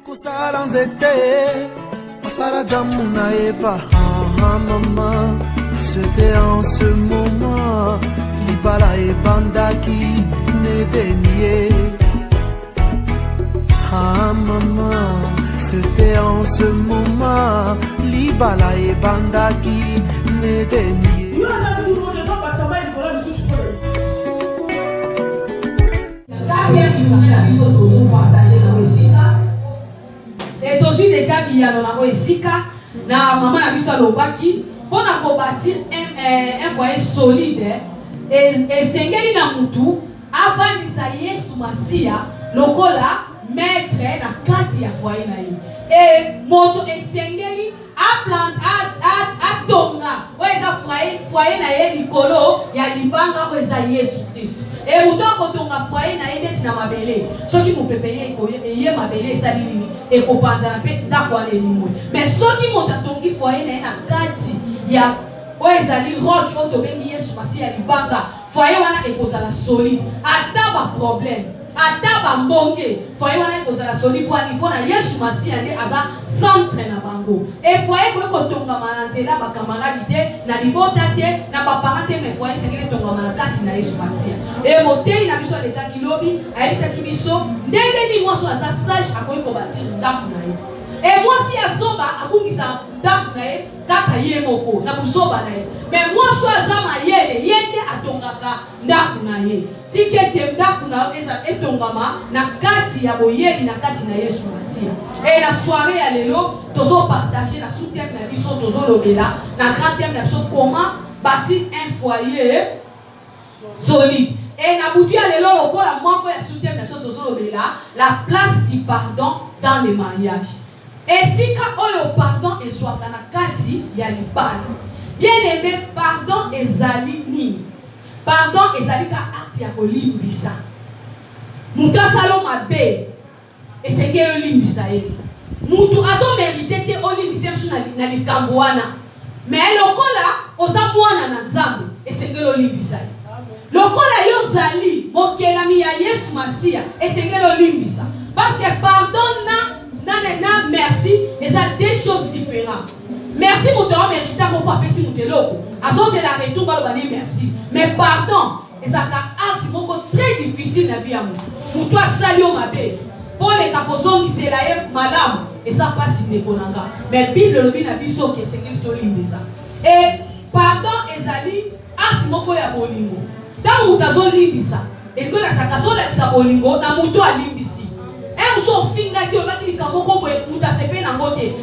Kusala nzete, masala jamuna eva, maman. C'était en ce moment, Libala et Bandaki n'étaient niés. Ah maman, c'était en ce moment, Libala et Bandaki n'étaient niés. Et aussi déjà bien on a Sika na maman na biso lobaki pour bâtir un foyer solide et sengeli na mutu avandisa Yesu Masia lokola maître na kati ya foyer na ye et moto et sengeli a tonga weza foyer na ye likolo ya libanga weza Yesu Christ et muto akotonga foyer na ye neti na mabele soki mopepe ye mabele esali nini ekopanzana pe ndako ane limwe mais soki moto atongi foyer na ye na kati ya wezali rock oto bengi Yesu Masia libanga foyer wana ekozala solide ata ba problème ata ba mbonge foyer wana ekozala solide pona Yesu Masia nde aza centre na bango et foyer ko tonga manantela ba camarade na libota te na ba parent te mais foyer sengeli tonga manakati na Yesu Masia et motei na biso leka kilobi ayebisa kibiso ndenge ni mwaso aza sage akoyi ko bâtir ndako na ye et moi si azoba abungisa ndako na ye kaka ye moko na buzoba na ye mais moi so azama yele yende atongaka ndako na ye tikete ndako na eza etongama na kati ya boyebi na kati na Yesu Masia et la soirée ya lelo tozo partager la sous-thème na biso tozo lobela na grand thème na biso comment bâtir un foyer solide et na butu ya lelo lokola moko ya sous-thème na biso tozo lobela la place du pardon dans les mariages. Et si quand on pardon et soit na kati ya libala bien aimé pardon ezali ni pardon ezali ka acte ya kolimbisa mutu asalo mabe esengeli olimbisa ye mutu azo mérité te olimbisa biso na likambo wana mais lokola oza mwana na Nzambe esengeli olimbisa ye lokola yo zali mokelami ya Yesu Masia esengeli olimbisa parce que pardon na merci, et ça deux choses différentes. Merci mon temps mérité pour pas passer mon télo. À ce c'est la retour par le merci. Mais pardon, et ça acte très difficile la vie à moi. Pour toi salio ma belle. Pour les caposons qui c'est là madame et ça passe si déconanga. Mais Bible le bien abisso que c'est qu'il te limite ça. Et pardon ezali acte moko ya bolingo. Dans mutazo limbisa. Et que la sakazo la sa bolingo na muto a limbisi.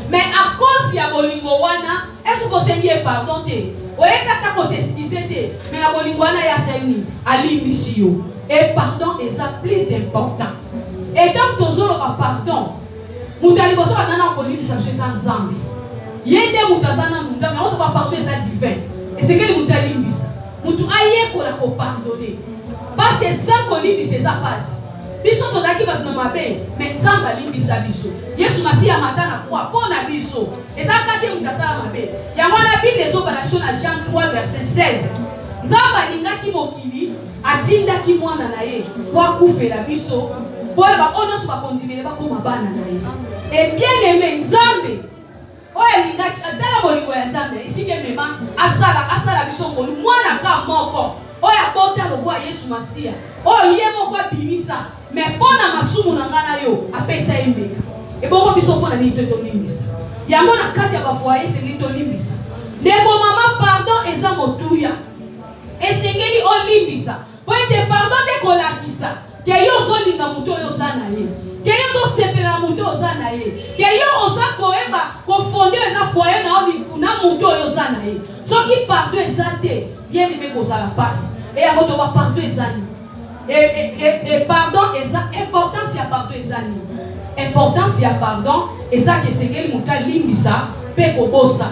Mais à cause ya bolingo wana est-ce que vous seigneur pardon te oyeka ko s'excuser te mais la bolingo wana ya seni alimbisio et pardon est ça plus important et donc tozolo ba pardon mutali boso nana ko limbisa chez Nzambe yende mutazana Nzambe on va pardon est ça divin et c'est que mutali limbisa mutu aye ko la ko pardonner parce que sans ko limbisa ça passe biso tozaki bato na mabe mais Nzambe alimbisa biso Yesu Masia matana kwa pona biso ezaka te mutasala mabe yango na Bible ezobana biso na Jean 3 verset 16 Nzambe alingaki mokili atindaki mwana na ye kwa kufela biso bola ba onoso ba continuer ba koma bana na ye et bien aimé Nzambe oyo alingaki atala bolingo ya Nzambe isinge mema asala biso ngolu mwana ka moko oyo abota lokwa Yesu Masia oyo ye moko abimisa mais pona masumu na ngana yo apesa embeka et bon biso pona ni to limbisa yango na kati ya ba foyer c'est ni to limbisa ndeko mama pardon eza motuya esengeli olimbisa po ete pardon de kolakisa ke yo zolinga muto yo sana ye ke yo zo sepela muto yo sana ye ke yo oza koeba ko fonder eza foyer na muto yo sana ye soki pardon eza te bien aimé kozala passe et yango to ba pardon eza ni et pardon et ça importance ya pardon ezani importance ya pardon et ça que sengeli muta limbisa pe ko bossa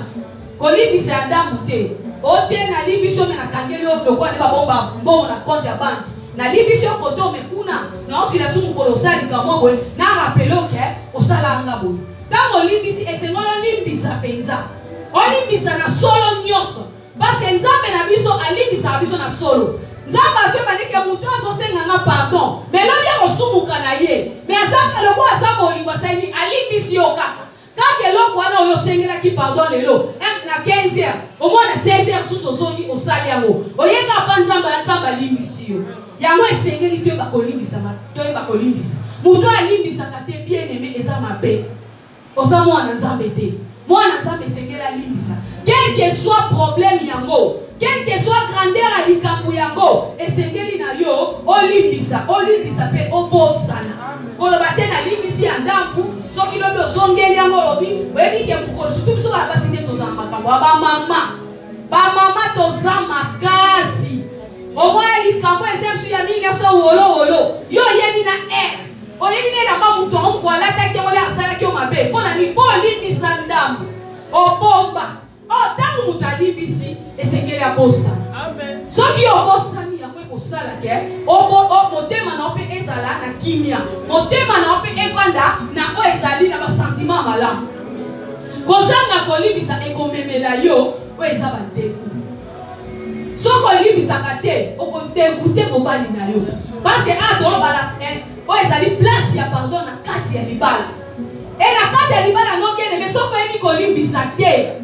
ko limbisa ya ndambu te o te na limbiso me na kangeli o to ko ne ba bomba mbongo na compte ya banque na limbiso ko to me kuna na osila sumu kolosali kamo boy na rappelo ke osala nga boy tango limbisi esengolo limbisa penza o limbisa na solo nyoso parce que Nzambe na biso alimbisa biso na solo Nzambe azobandike muto azosenga nga pardon mais lo bia kosumuka na ye mais azaka loko aza bolingo asali ali limbisi yo kaka. Quand eloko wana oyo sengela ki pardon lelo, na 15h, au moins na 16h sous sozongi osali yango. Oyeka pa nzamba limbisi yo. Yango esengeli to ba kolimbisa ma, to ba kolimbisa. Muto alimbisa kate bien aimé eza mabe. Oza mwana nzambe te. Mwana nzambe esengela limbisa. Quel que soit problème yango, quel que soit grandeur à likambu yango, esengeli na yo olimbisa pe obosana. Koloba te na limbisi ya ndampu, soki lobi osongeli yango lobi, oyebi ke mukolo surtout biso ba basi nde toza makambo ba mama toza makasi. Omo likambo exemple ya mingi so wolo yo yebi na oyebi na ba muto on ko alata ke wala asala ke mabe pona ni po limbisa ndampu obomba tangu mutalibisi esengeli abosa. Amen. Soki obosani yakwe kosala ke motema na ope ezala na kimia, motema na ope evanda na o ezali na ba sentiment malamu. Kozanga kolibisa ekomemela yo o ezaba deku. Soko libisa kate okodekute mobali na yo. Parce que adoro bala o ezali place ya pardon na kati ya libala. Et la kati ya libala no bien aimé soko emi kolibisa te.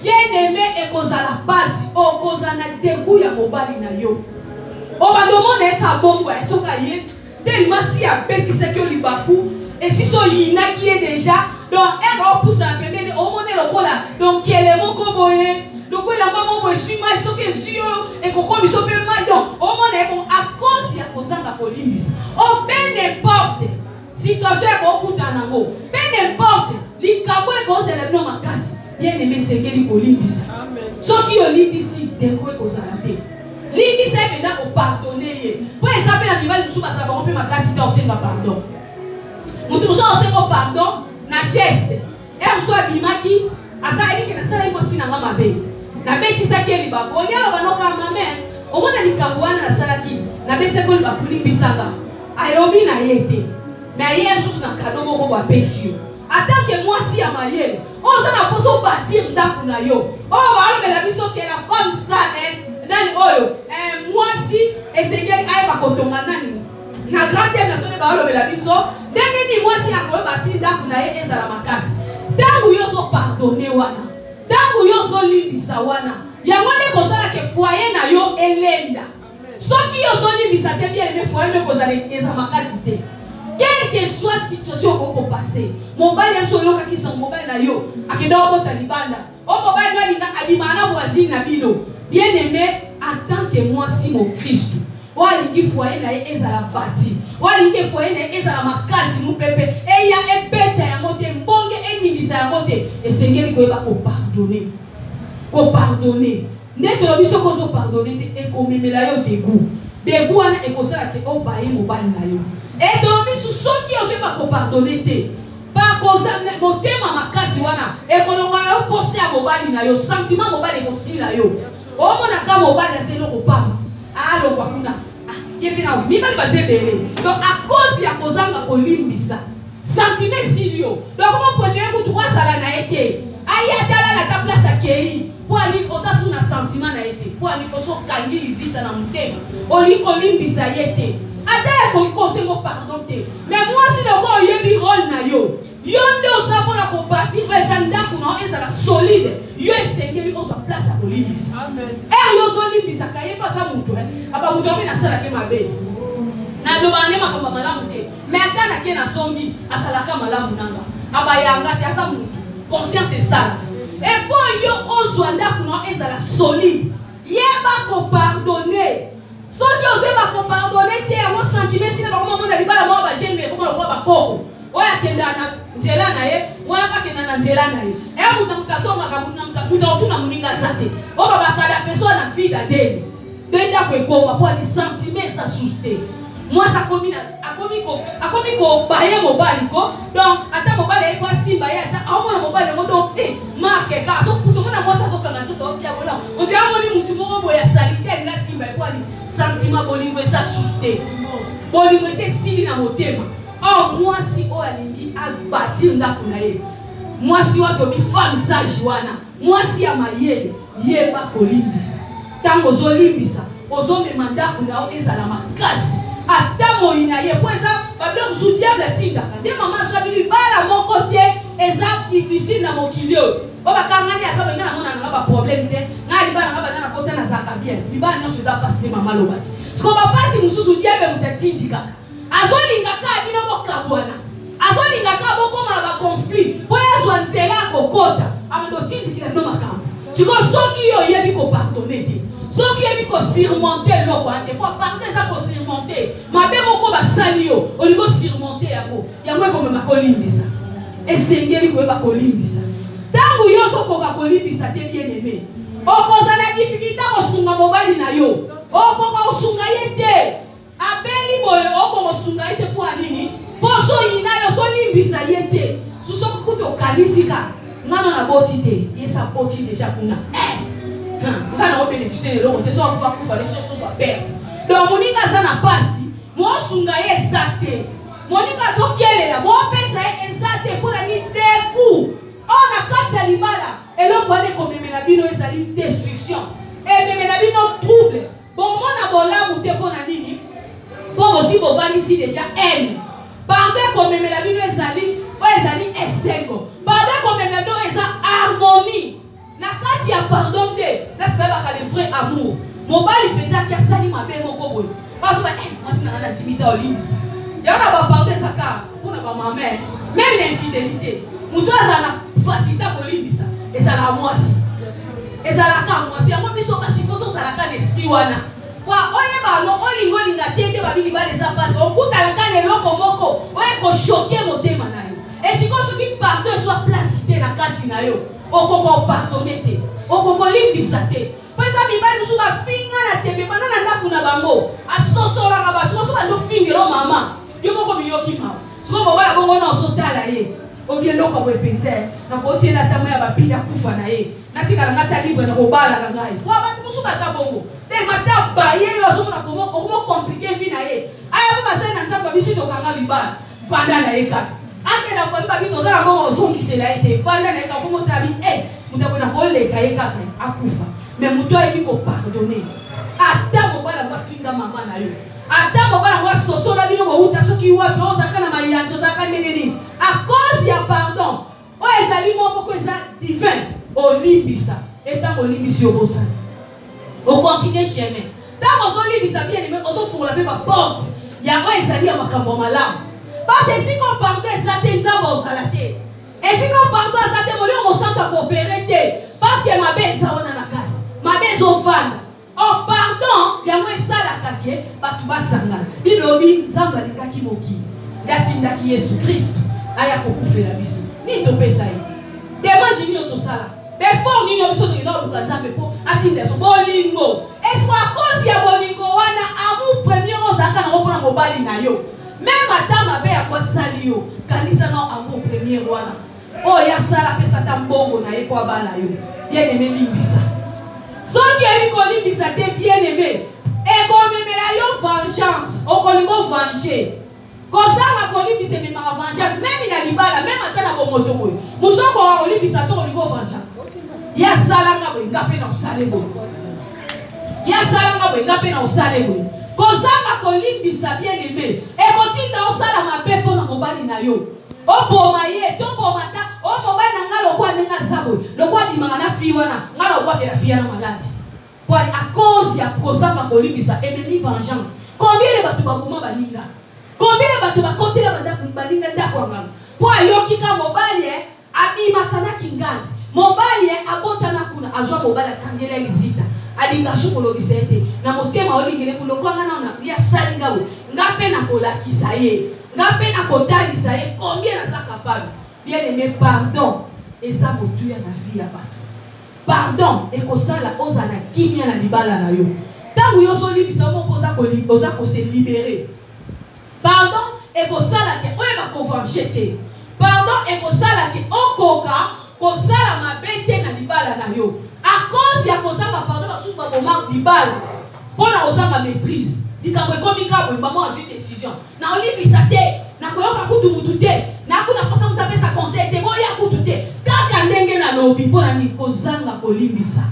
Bien aimé et kozala basi o kozana deku ya mobali na yo. O ba domone ka bongo e soka ye tellement si a petit ce que libaku et si so yina qui est déjà donc elle va pousser un peu mais au monde le kola donc quel est mon koboye donc il a maman boy suis mal so que sur et koko biso pe mal donc au monde est bon à cause ya kozanga kolimbis o peu n'importe situation ko kutana ngo peu n'importe likambo e ko c'est le nom makasi bien aimé c'est que kolimbis so ki yo limbisi deko e kozala te limbisa e penda ko pardonner pour exemple na bibali musu basala ba rompe makasi ta osenga pardon mutu musu osenga pardon na geste musu abimaki asa ebi ke na sala imo sina ngama be na beti saki libako onyalo banoka mame omona likambo wana na sala ki na beti saki libako limbisanga aerobi na yete mais hier musu na kado moko ba pesio attends que moi si ya mayele oza na poso bâtir ndako na yo balobela biso ke la comme ça nani oyo moi si esengeli ayeba kotonga nani na grand thème na tone balobela biso ndenge ni moi si akoyeba ti ndako na ye ezala makasi ntango yo ozopardone wana ntango yo ozolimbisa wana yango nde kozala ke foyer na yo elenda soki yo ozolimbisa te bien aimé foyer nde kozala eza makasi te. Quelle que soit situation qu'on passe, mobile aime so yoka ki sa mobile na yo akenda obota libanda o mobile na linga abimana voisine na bino bien aimé en tant que moi si mon Christ o alingi foyer na ezala bati o alingi foyer na ezala makasi mu pepe e ya ebeta ya mote mbonge enyindisa ya mote esengeli ko eba ko pardonner neto lo biso ko zo pardonner te e ko memela yo degu wana e ko sala te o baye mobile na yo. Et dans le sous qui osent pas pardonner te par cause motema makasi wana et qu'on va poser à mobali na yo sentiment mobali ko sila yo o mona ka mobali na zelo ko pamba alo kwa kuna yebi na mi bali baze belé donc à cause ya kozanga ko limbisa sentiment silio donc comment premier ku trois sala na été aya tala la ta place akei pour ali osa suna sentiment na été pour ali koso kangi lizita na mutema o li ko limbisa yete. Ata ko sengo pardon te mais moi si le ko yebi rôle na yo nde osa pona ko partir eza ndako na eza la solide yo esengeli oza place a kolibisa amen yo zo libisa kaye pa sa mutu aba mutu abi na sala ke mabe na do bane makamba malamu te mais ata na ke na songi asala ka malamu nanga aba yanga te asa mutu conscience est ça et bon yo ozo ndako na eza la solide yeba ko pardonner. So que osé va pardonner te amo sentiment si na ba mama na libala mo ba jeune ko ba koko oya kenda na nzela na ye oya pa kenda na nzela na ye muta songa ka muta otuna muninga zate o ba kada personne na vida dele denda ko ekoma po ni sentiment ça souste moi ça akomi ko baye mobali ko donc ata mobali e kwa simba ye ata awo na mobali mo do marque ka so mona moi ça to kana to tia bona on dit amoni mutu mo boya salite na simba e kwa ni sentiment bolingo eza souste bolingo eza sili na motema moi si o alingi abati ndako na ye moi si wato bi femme sage wana moi si ya mayele yeba kolimbisa tango zo limbisa ozo me mandako na o ezala makasi ata moina ye po eza bablo musu diable tinda de mama zo bi bala moko te mokilio baba kangani asabe ngana mona ngaba problème te na libala ngaba na kota na zaka bien libala nyoso za passer mama lobaki siko ba pasi mususu diabe mutatindika azolinga ka bino bokabwana azolinga ka bokoma ba conflit boya zwa nzela kokota amando tindikira no makambo siko soki yo yebi ko pardonner te soki yebi ko surmonter loko ante po pardon ça ko surmonter mabe moko basali yo olingo surmonter yango ko mema kolimbisa esengeli ko ba kolimbisa tangu yo sokoka kolimbisa te bien aimé okozala difficulté kosunga mobali na yo okoka osunga ye te abeli boyo okoko sunga ye te po anini poso ina yo so limbisa ye te susoko kuto kanisika ngana na boti te yesa boti déjà kuna ngana o bénéficier de l'autre so fa ku fa les choses sont pertes donc moninga za na pasi mo sunga ye exacte moninga so kelela mo pesa exacte pour la ni deku on a kati libala eloko ane ko memela bino ezali destruction et memela bino trouble bon mona bolamu te pona nini bon aussi bo vandi ici déjà haine pardon ko memela bino ezali esengo pardon ko memela bino eza harmonie na kati ya pardon de na se ba ka le vrai amour mobali peut-être que sali mabe moko boy parce que moi sina na intimité olimbisa ya na ba pardon saka kuna ba maman même l'infidélité muto azana facilité kolimbisa ezala mwasi ezala ka mwasi yango biso basi foto zala ka l'esprit wana wa oye ba no olingo linga tete ba bili ba les passe okuta la ka le loko moko oye ko choquer motema na yo et si ko soki pardon soit placité na kati na yo okoko pardonner te okoko limbisa te pesa mibali musu ba finga na tembe bana na ndaku na bango asosola ka ba so ba ndo fingero mama yo moko biyoki mama so mo bala bongo na osotala ye obien loko bo epenze na ko tiela tama ya bapila kufa na ye natika na ngata libre na kobala na ngai kwa bantu musu ba sa bongo te mata ba ye yo so na ko compliquer vie na ye aya ba sa na nzamba bishi to kanga libala fanda na ye kaka ake na kwa mbabi to za bongo zongi sela ete fanda na ye ka ko motabi muta bona ko le ka ye kaka akufa mais muto ayi ko pardonner ata mo bala ba finga mama na yo ata mobala ngwa soso na bino bo uta soki wapi ozaka na mayanjo zaka nini à cause ya pardon o ezali moko eza divin olimbisa eta olimbisi obosa o continue chemin tant ozo limbisa bien mais ozo fungula pe ba porte ya o ezali ya makambo malamu parce que si qu'on pardon ezate nzamba osalate et si qu'on pardon ezate moli o santa coopérer te parce que mabe ezawona na kasi mabe ezofanda oh pardon yango esalaka ke batu basangana bilobi nzambe alikaki mokili yatindaki yesu kristo aya kokufela biso nini topesa ye demande nini otosala before nini biso tokenda koluka nzambe mpo atinda so bolingo esiko a cause ya bolingo wana amour premier ozalaka nango mpona mobali na yo meme ata mabe ya kwasali yo kanisa na amour premier wana oyo asala pesa ta mbongo na ye po abala yo bien aimé limbisa soki yebi kolimbisa te bien aimé ekomemela yo vengeance okolingo venger kozanga kolimbisa ememaka vengeance meme na libala meme ata na bomoto boye mosoko olimbisa to olingo vengeance yasalanga boye nga mpe na osale boye yasalanga boye nga mpe na osale boye kozanga kolimbisa bien aimé ekotinda osala mabe mpo na mobali na yo oboma ye toboma ta omobali na nga lokwa ndenge aza boye lokwa dimaka na fille wana nga lokwakela fille na maladi po à cause ya kozanga kolimbisa ememi vengeance combien de bato baboma baninga combien de bato bakotela baninga ndako yanga po ayokika mobali abimaka na kingandi mobali abotana kuna azwa mobali akangela lizita alinga sukolobisa ete na motema olingele kulokwanga na ya salinga we nga mpe na kolakisa ye nga mpe na kotalisa ye combien naza capable bien aimé pardon eza motuya na vie ya bato pardon ekosala ozala kimia na libala na yo ntango yo ozolibisa moko oza kose libere pardon ekosala ke oyo bakovange te pardon ekosala ke okoka kosala mabe te na libala na yo à cause ya kozanga pardon basusu baboma libala mpona kozanga maîtrise likambo ekomi kabwe mama azwi décision na olibisa te na koyoka kutu mutu te na kuna posa mutu apesa conseil te boya kutu te kaka ndenge na lobi mpona ni kozanga kolimbisa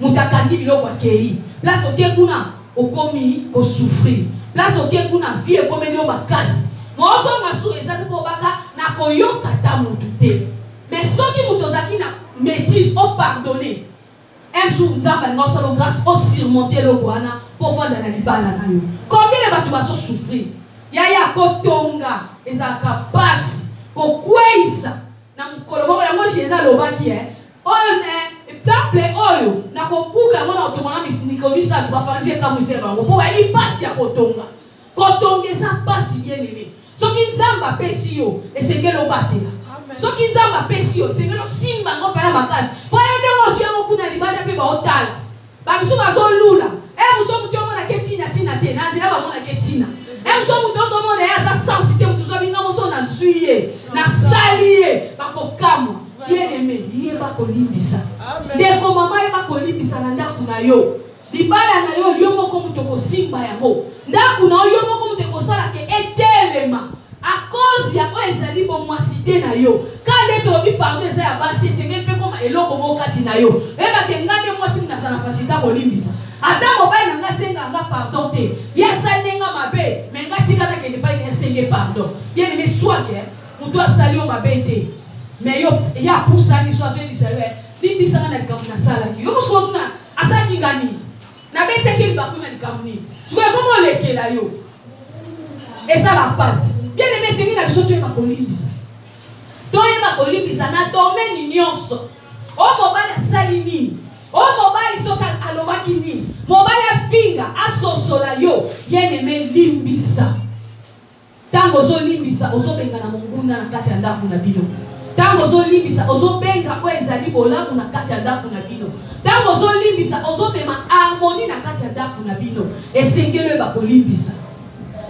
mutu akandi biloko akei place oke kuna okomi kosouffrir place oke kuna vie ekomeli yo makasi mozo masu eza te mpo baka na koyoka ta mutu te mais soki mutu ozali ozaki na maîtrise au pardonner un jour nzamba nga osala grâce au surmonter le wana pour vendre na libala na yo combien de bato bazo souffrir ya kotonga ezalaka pasi kokweisa na mokolo moko yango jésus alobaki oyo temple oyo na kobuka yango na otomana mikolo misato bafarisi ekamwisa bango mpo bayebi pasi ya kotonga eza pasi bien aimé soki nzambe apesi yo esengeli obatela soki nzambe apesi yo esengeli osimba yango mpena makasi po yo ndenge ozwi yango kuna libanda mpe baotala bamisu bazolula moso motu omonake tina te na nzela bamonake tina moso motu ozomona ye aza sensi te motu ozobinga moso nazwi ye nasali ye bakokamwa bien aimé yeba kolimbisa ndeko mama yeba kolimbisa na ndako na yo libala na yo yo moko moto kosimba yango ndako na yo moko moto kosalaka etelema à cause ya oyo ezali bomwasi te na yo kande tolobi pardon eza ya basi esengeli mpe koma eloko mokati na yo oyebake nga nde mwasi naza na fasita kolimbisa ata mobali na nga senga nga pardon te ye asali nenga mabe me nga tikata kende pai na esenge pardon bien aimé swake moto asali yo mabe te me yo ya pusani so azwebisa yo limbisanga na likambo nasalaki yo mosuku kuna asalaki nga nini nabetiaki libaku na likambo nini sikoyo koma olekela yo esala pasi bien aimé esengi na biso toyeba kolimbisa na domaine nyonso o mobali asali nini o mobali soki alobaki nini mobali afinga asosola yo bien aimé limbisa ntango ozolimbisa ozobenga na mongunda na kati ya ndako na bino ntango ozolimbisa ozobenga oyo ezali bolamu na kati ya ndako na bino ntango ozolimbisa ozomema harmonie na kati ya ndako na bino esengeli oyeba kolimbisa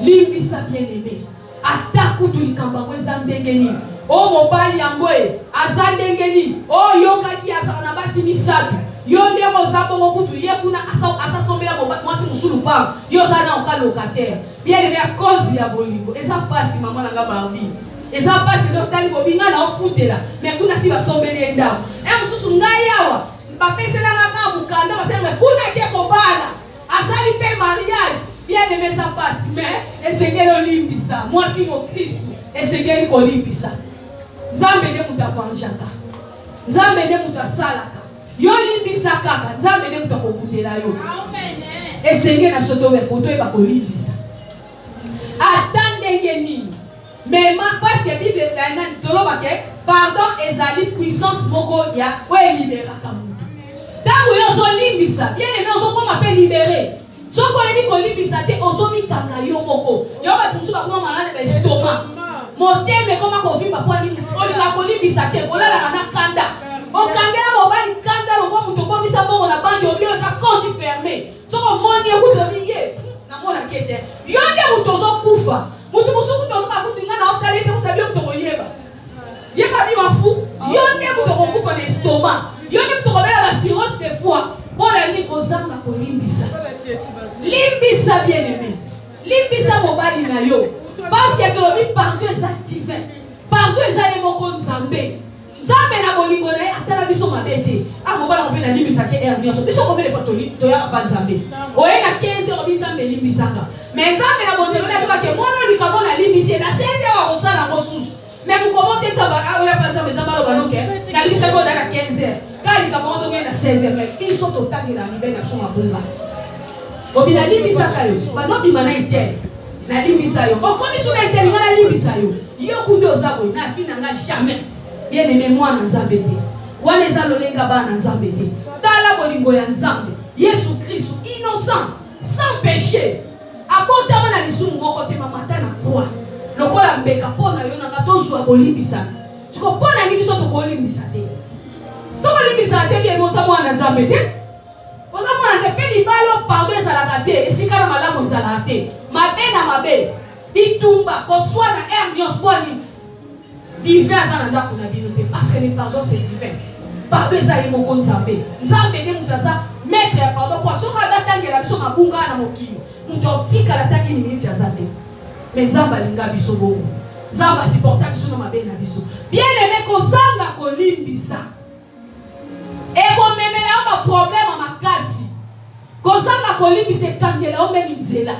limbisa bien aimé ata kutu likambo yango eza ndenge nini o mobali yango aza ndenge nini oyokaki azala na basi misato yo nde moza bongo kutu ye kuna asasombela mwasi mosulu pam yo oza na oka locataire bien aimé a cause ya bolingo eza pasi mama na nga barbi eza pasi nde otali bobinga na ofutela me kuna si basombeli ye ndako mosusu ngai awa bapeselanga kaka bukanda basenga kuna ke kobala asali mpe mariage bien aimé eza pasi me esengeli olimbisa mwasi mokristu esengeli kolimbisa nzambe nde moto avanjaka nzambe nde moto asalaka yo limbisa kaka nzambe nde moto akokundela yo esengeli na biso toyeba kolimbisa ata ndenge nini mema parceke bible nani tolobake pardon ezali puissance moko ya oyo eliberaka motu ntango yo ozolimbisa bien aimé ozokoma mpe libere soki oyebi kolimbisa te ozomikanga yo moko yo bato mosusu bakoma malade baestoma motema ekoma kovimba mpo olinga kolimbisa te kolalaka na kanda okangela mobali kanda lokwa moto obomisa mbongo na banki obi oza compte fermé soki omoni ekuti obi ye namonake te yo nde moto ozokufa moto mosusu kutu ozobakuti nga na otali ete kutabi yo moto koyeba yeba bimafu yo nde moto kokufa na estoma yo nde moto kobela basirose de foi mpo na nini kozanga kolimbisa limbisa bien aimé limbisa mobali na yo parce que tolobi pardon eza divin pardon eza ye moko nzambe nzambe na bolingo na ye atala biso mabe te mobali ngo mpe na limbisaka ere nyonso biso combien de fois toyaka pa nzambe oye na 15 heures obi nzambe elimbisanga mais nzambe na bondelo na azobake mwana likambo na limbisi ye na 16 heures akosala yango susu mais mokomo te nzambe oya pa nzambe nzambe aloba noke na limbisaka oyo na 15 heures kala likambo ozonge na 16 heures mais biso totangela mibe na biso mabunga obi na limbisaka yo banobima na intere na limbisa yo okomi so na intere nga na limbisa yo yo kundi oza boye na fi na nga jamais bien aimé mwana nzambe te wana eza lolenga bana nzambe te tala bolingo ya nzambe yesu kristu innocent sans péché abotama na lisumu moko te mamata na kwa lokola mbeka mpo na yo nanga tozwa bolimbisana siko mpo na nini biso tokolimbisa te soko limbisa te bien oza mwana nzambe te oza mwana te mpe libalo pardon ezalaka te esika na malamu ezalaka te mabe na mabe bitumba kozwa na ere nyonso mpo nini divin aza na ndako na bino te parce que le pardon c'est divin pardon eza ye moko nzambe nzambe nde moto aza maître ya pardon po soki abatangela biso mabunga na mokili moto otikala ta ini miniti aza te mais nzambe alinga biso bongo nzambe asiporta biso na mabe na biso bien aimé kozanga kolimbisa ekomemela yo baproblème makasi kozanga kolimbisa ekangela yo memi nzela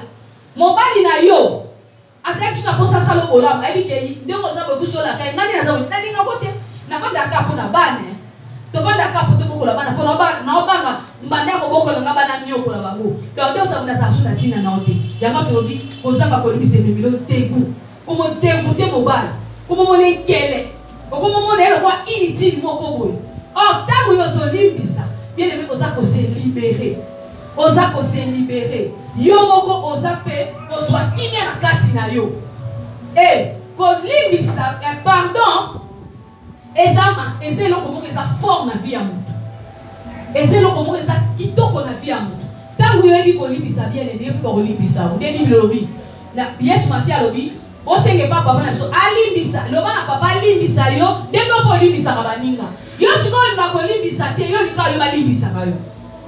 mobali na yo asali biso na posa asala bolamu ayebi ke ndenge oza boye biso olaka engani naza boye nalinga ko te nafandaka mpo na bana ka poto boko la bana po na obanga mbanda ko boko la ngabana nyoko la bango donc deux ça na sa suna tina na ote yanga tolobi kozanga ko libise mimilo tegu como dégoûter mobile como mone kele como mone ele kwa inutile moko boy oh tango yo so limbisa bien aimé oza ko se libérer oza ko se libérer yo moko oza pe ko soit kimia na kati na yo ko limbisa pardon eza eloko moko eza fort na vie ya moto eza eloko moko eza kitoko na vie ya moto ntango yo yebi kolimbisa bien aimé mpe bakolimbisa nde bibile lobi na yesu masi alobi osenge pa papa na biso alimbisa loba na papa alimbisa yo ndenge opo olimbisaka baninga yo sikoyo olinga kolimbisa te yo lika yo balimbisaka yo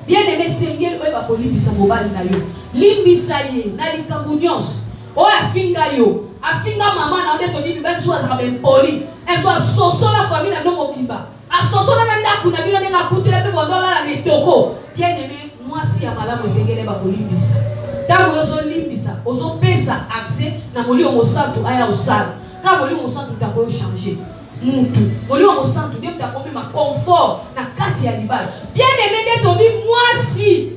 bien aimé sengeli oyo bakolimbisa mobali na yo limbisa ye na likambo nyonso oyo afinga yo afinga mama na nde tolibi biso azaka bempoli ezo asosola famille na no mobimba asosola na ndako na bino ndenge akutela mpe bondolala na etoko bien aimé mwasi ya malamu esengeli bakolimbisa ntango ozolimbisa ozopesa accès na molimo mosantu aya osala ka molimo mosantu takoyo changer mutu molimo mosantu nde takomema confort na kati ya libala bien aimé nde tobi mwasi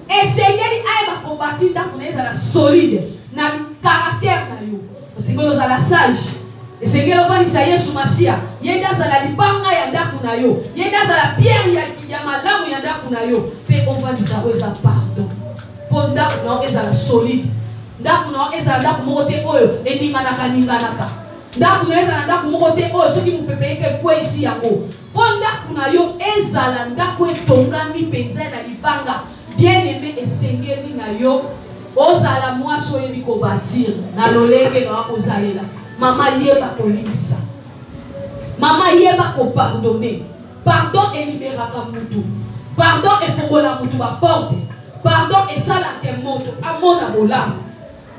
esengeli aya bakombati ndako na ezala solide na caractère na yo osengeli ozala sage esengeli ovanisa yesu masiya ye nde azala libanga ya ndako na yo ye nde azala pierre ya malamu ya ndako na yo mpe ovanisa oyo eza pardon mpo ndako na yo ezala solide ndako na yo ezala ndako moko te oyo eninganaka ndako na yo ezala ndako moko te oyo soki mopepe yeke ekwesi yango mpo ndako na yo ezala ndako etongami mpenza na libanga bien aimé esengeli na yo ozala mwasi oyebi kobatir na lolenge na wakozalela mama yeba kolimbisa mama yeba kopardonne pardon eliberaka mutu pardon efongola mutu baporte pardon esalaka moto amona bolamu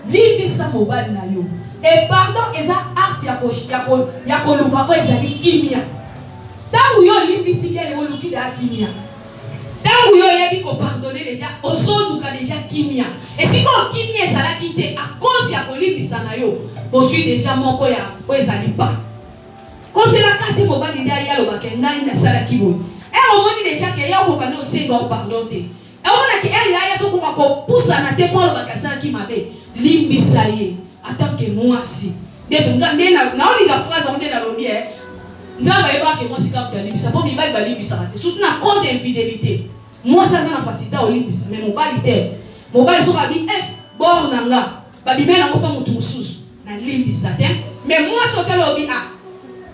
limbisa mobali na yo et pardon eza arte ya koluka oyo ezali kimia ntango yo olimbisi bien oluki da kimia ntango yo oyebi kopardonne deja ozoluka deja kimia esika okimia ezalaki te a cause ya kolimbisa na yo bozwi deja moko ya oyo ezali pa kozelaka te mobali nde ayi alobaka ngai nasalaki boye omoni deja ke ya okokani osenga opardon te emonaki aya azokoka kopusana te mpo alobaka asalaki mabe limbisa ye atanke mwasi nde naolinga phrase yango nde nalobi nzambe ayebaka mwasi kaka limbisa mpo mibali balimbisaka te surtout na cause ya infidélité mwasi aza na facilité olimbisa mais mobali te mobali soki abi bor na nga babimeli yango mpo motu mosusu nalimbisa te mais mwasi otala obi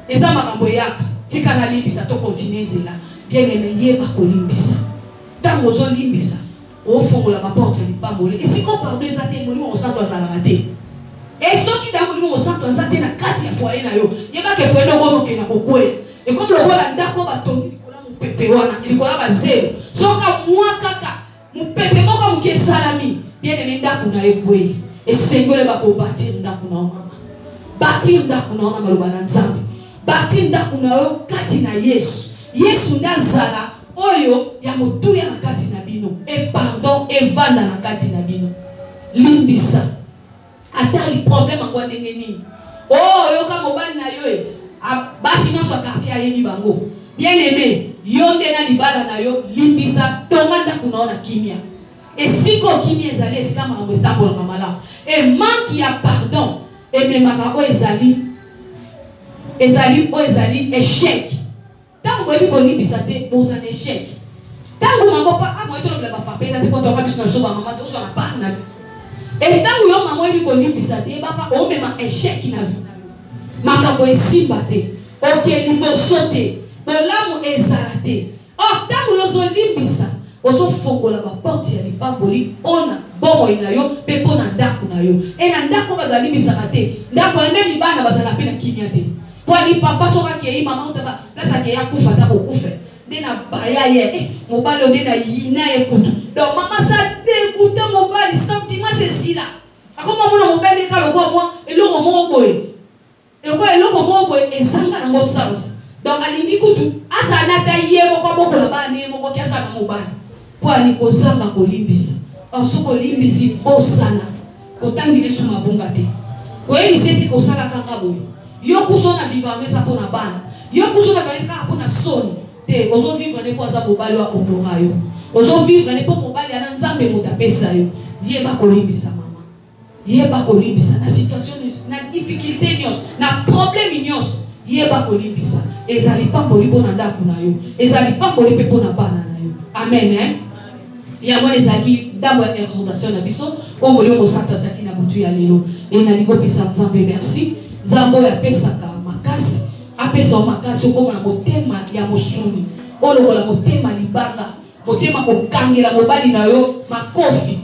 eza makambo eyaka tika nalimbisa to continue nzela bien aimé yeba kolimbisa ntango ozolimbisa ofongola baporte ya lipambole esika opardon eza te molimo mosantu azalaka te esoki da molimo mosantu aza te na kati ya foyer na yo yebaka foyer noko mokenda kokwela ekomi lokola ndako batongi likola mopepe wana likola bazelo soka mwa kaka mopepe moko moki esalami bien aimé ndako na ye boye esengole bakobatir ndako na yo mama batir ndako na yo na maloba na nzambe batir ndako na yo kati na yesu nde azala oyo ya motuya na kati na bino et pardon evanda na kati na bino limbisa atali problème yango ndenge nini yoka mobali na yo basi nyonso quartier ayebi bango bien aimé yo nde na libala na yo limbisa tonga ndako na yo na kimia esika okimia ezali esika makambo etambolaka malamu e manque ya pardon ememaka oyo ezali échec tango boyebi kolimbisa te boza na échec tango mama moyetolobela bapapa eza te po toka biso na biso bamama tozwa na part na biso et tango yo mama oyebi kolimbisa te baka omema échec na vie makambo esimba te okeli liboso te bolamu ezala te tango yo ozolimbisa ozofongola baporte ya lipamboli mpona bomoi na yo mpe mpona ndako na yo e na ndako bato balimbisaka te ndako na meme bana bazala mpe na kimia te po ali papa sokaki eyi mama otaba plasaki eya kufa ta kokufe nde na baya ye mobali nde na yina ye kutu donc mama sa dégoûta mobali sentiment c'est si là akoma mona mobali ka lokwa mwa eloko moko boye ezanga nango sens donc alingi kutu asa nata ye moko bokola bana ye moko kiasa na mobali po ali kozanga kolimbisa soko kolimbisi bosana kotangile su mabunga te koyebisa ete kosala kaka boye yo kuso na vivanga eza mpona bana yo kuso na vivanga kaka mpona soni te ozo vivre ne po za mobali wa honora yo ozo vivre ne po mobali ana nzambe mutapesa yo yeba kolimbisa mama yeba kolimbisa na situation na difficulté nyos na problème nyos yeba kolimbisa ezali pamboli pona ndako na yo ezali pamboli pe pona bana na yo amen hein ya mwana ezaki d'abord exhortation na biso omoli mosata zaki na butu ya lelo et na liko pesa nzambe merci nzambo ya pesaka makasi apesa makasi okoma na motema ya mosuni olokola motema libanga motema kokangela mobali na yo makofi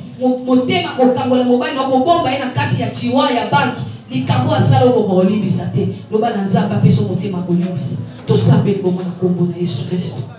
motema kokangola mobali na kobomba ye na kati ya tiwa ya banki likambo asala okokolimbisa te loba na nzambe apesa motema kolimbisa tosambeli bongo na kombo na Yesu Kristo.